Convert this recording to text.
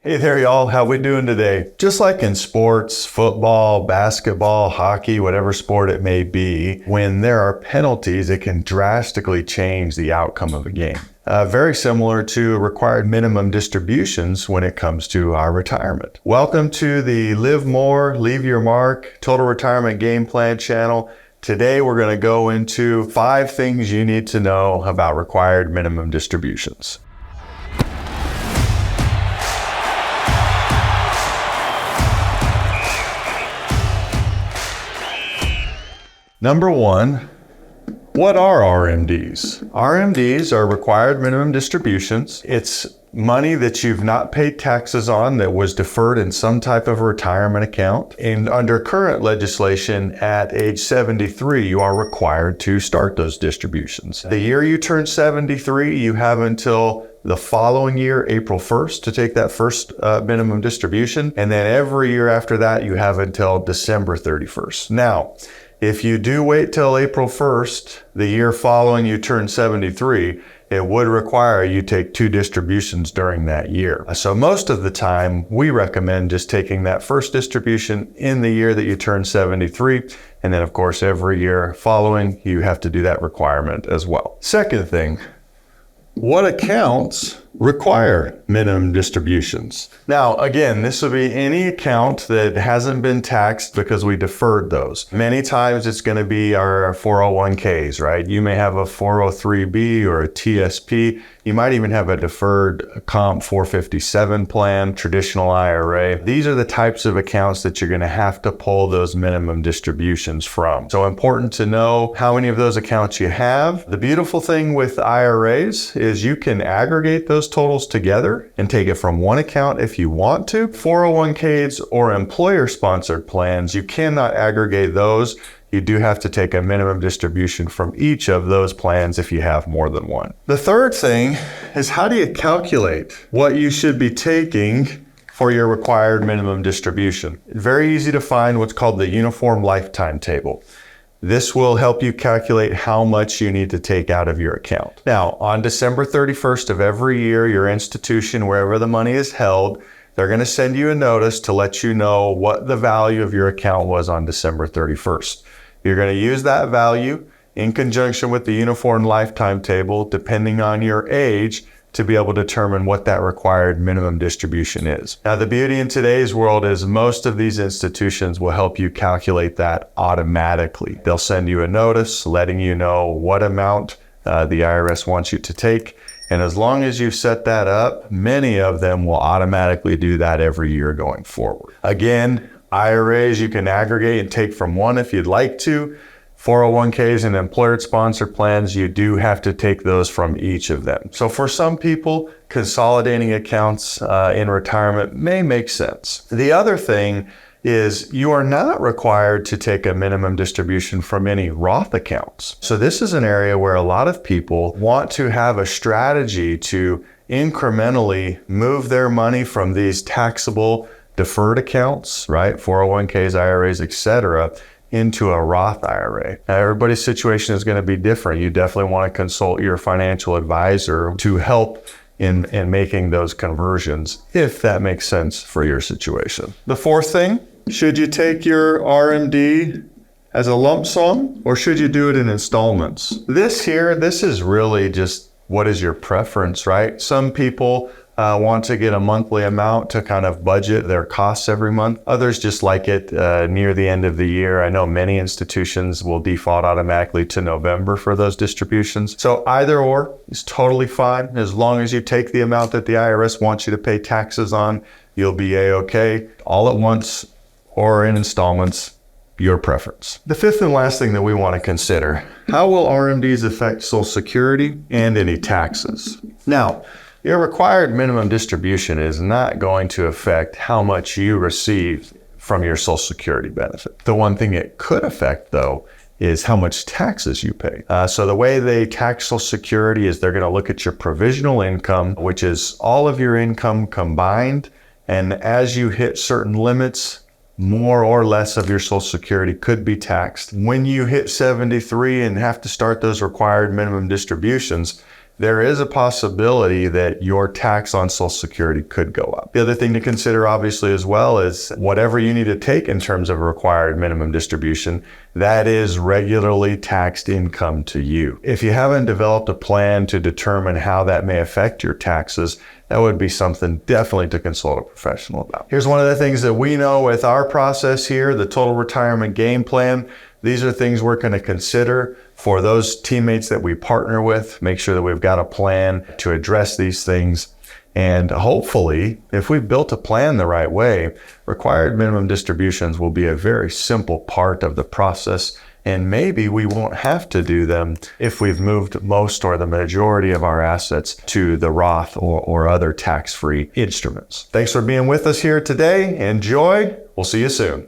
Hey there, y'all. How we doing today? Just like in sports, football, basketball, hockey, whatever sport it may be, when there are penalties, it can drastically change the outcome of a game. Very similar to required minimum distributions when it comes to our retirement. Welcome to the Live More, Leave Your Mark Total Retirement Game Plan channel. Today, we're going to go into 5 things you need to know about required minimum distributions. Number 1, what are RMDs? RMDs are required minimum distributions. It's money that you've not paid taxes on that was deferred in some type of retirement account. And under current legislation, at age 73, you are required to start those distributions. The year you turn 73, you have until the following year, April 1st, to take that first minimum distribution. And then every year after that, you have until December 31st. Now, if you do wait till April 1st, the year following you turn 73, it would require you take 2 distributions during that year. So most of the time, we recommend just taking that first distribution in the year that you turn 73. And then, of course, every year following, you have to do that requirement as well. Second thing, what accounts require minimum distributions? Now, again, this will be any account that hasn't been taxed because we deferred those. Many times it's going to be our 401ks, right? You may have a 403b or a TSP. You might even have a deferred comp 457 plan, traditional IRA. These are the types of accounts that you're going to have to pull those minimum distributions from. So important to know how many of those accounts you have. The beautiful thing with IRAs is you can aggregate those totals together and take it from one account if you want to. 401ks or employer-sponsored plans, you cannot aggregate those. You do have to take a minimum distribution from each of those plans if you have more than one. The third thing is, how do you calculate what you should be taking for your required minimum distribution? Very easy to find what's called the Uniform Lifetime Table. This will help you calculate how much you need to take out of your account. Now, on December 31st of every year, your institution, wherever the money is held, they're going to send you a notice to let you know what the value of your account was on December 31st. You're going to use that value in conjunction with the Uniform Lifetime Table, depending on your age, to be able to determine what that required minimum distribution is. Now, the beauty in today's world is most of these institutions will help you calculate that automatically. They'll send you a notice letting you know what amount the IRS wants you to take. And as long as you set that up, many of them will automatically do that every year going forward. Again, IRAs you can aggregate and take from one if you'd like to. 401ks and employer-sponsored plans, you do have to take those from each of them. So for some people, consolidating accounts in retirement may make sense. The other thing is you are not required to take a minimum distribution from any Roth accounts. So this is an area where a lot of people want to have a strategy to incrementally move their money from these taxable deferred accounts, right? 401ks, IRAs, etc., into a Roth IRA. Now, everybody's situation is going to be different. You definitely want to consult your financial advisor to help in making those conversions, if that makes sense for your situation. The fourth thing, should you take your RMD as a lump sum or should you do it in installments? This is really just what is your preference, right? Some people want to get a monthly amount to kind of budget their costs every month. Others just like it near the end of the year. I know many institutions will default automatically to November for those distributions. So either or is totally fine. As long as you take the amount that the IRS wants you to pay taxes on, you'll be A-okay. All at once or in installments, your preference. The fifth and last thing that we want to consider, how will RMDs affect Social Security and any taxes? Now, your required minimum distribution is not going to affect how much you receive from your Social Security benefit. The one thing it could affect, though, is how much taxes you pay. So the way they tax Social Security is they're going to look at your provisional income, which is all of your income combined. And as you hit certain limits, more or less of your Social Security could be taxed. When you hit 73 and have to start those required minimum distributions, there is a possibility that your tax on Social Security could go up. The other thing to consider, obviously, as well, is whatever you need to take in terms of a required minimum distribution, that is regularly taxed income to you. If you haven't developed a plan to determine how that may affect your taxes, that would be something definitely to consult a professional about. Here's one of the things that we know with our process here, the Total Retirement Game Plan. These are things we're going to consider for those teammates that we partner with. Make sure that we've got a plan to address these things. And hopefully, if we've built a plan the right way, required minimum distributions will be a very simple part of the process. And maybe we won't have to do them if we've moved most or the majority of our assets to the Roth or other tax-free instruments. Thanks for being with us here today. Enjoy. We'll see you soon.